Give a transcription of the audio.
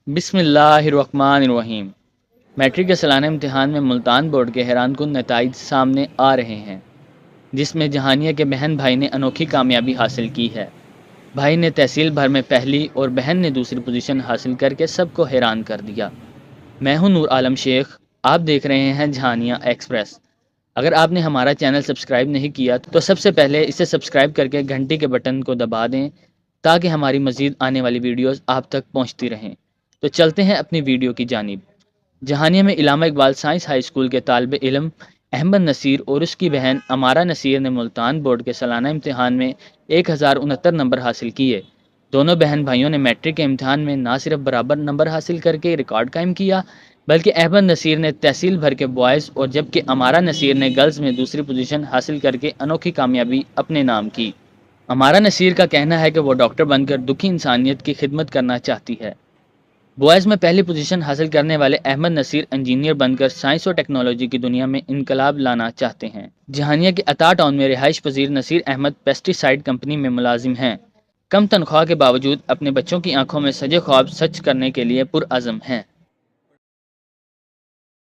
بسم اللہ الرحمن الرحیم۔ میٹرک کے سالانہ امتحان میں ملتان بورڈ کے حیران کن نتائج سامنے آ رہے ہیں، جس میں جہانیہ کے بہن بھائی نے انوکھی کامیابی حاصل کی ہے۔ بھائی نے تحصیل بھر میں پہلی اور بہن نے دوسری پوزیشن حاصل کر کے سب کو حیران کر دیا۔ میں ہوں نور عالم شیخ، آپ دیکھ رہے ہیں جہانیہ ایکسپریس۔ اگر آپ نے ہمارا چینل سبسکرائب نہیں کیا تو سب سے پہلے اسے سبسکرائب کر کے گھنٹی کے بٹن کو دبا دیں تاکہ ہماری مزید آنے والی ویڈیوز آپ تک پہنچتی رہیں۔ تو چلتے ہیں اپنی ویڈیو کی جانب۔ جہانیہ میں علامہ اقبال سائنس ہائی اسکول کے طالب علم احمد نصیر اور اس کی بہن امارہ نصیر نے ملتان بورڈ کے سالانہ امتحان میں 1069 نمبر حاصل کیے۔ دونوں بہن بھائیوں نے میٹرک کے امتحان میں نہ صرف برابر نمبر حاصل کر کے ریکارڈ قائم کیا، بلکہ احمد نصیر نے تحصیل بھر کے بوائز اور جبکہ امارہ نصیر نے گرلز میں دوسری پوزیشن حاصل کر کے انوکھی کامیابی اپنے نام کی۔ امارہ نصیر کا کہنا ہے کہ وہ ڈاکٹر بن کر دکھی انسانیت کی خدمت کرنا چاہتی ہے۔ بوائز میں پہلی پوزیشن حاصل کرنے والے احمد نصیر انجینئر بن کر سائنس اور ٹیکنالوجی کی دنیا میں انقلاب لانا چاہتے ہیں۔ جہانیہ کے عطا ٹاؤن میں رہائش پذیر نصیر احمد پیسٹی سائیڈ کمپنی میں ملازم ہیں۔ کم تنخواہ کے باوجود اپنے بچوں کی آنکھوں میں سجے خواب سچ کرنے کے لیے پرعزم ہیں۔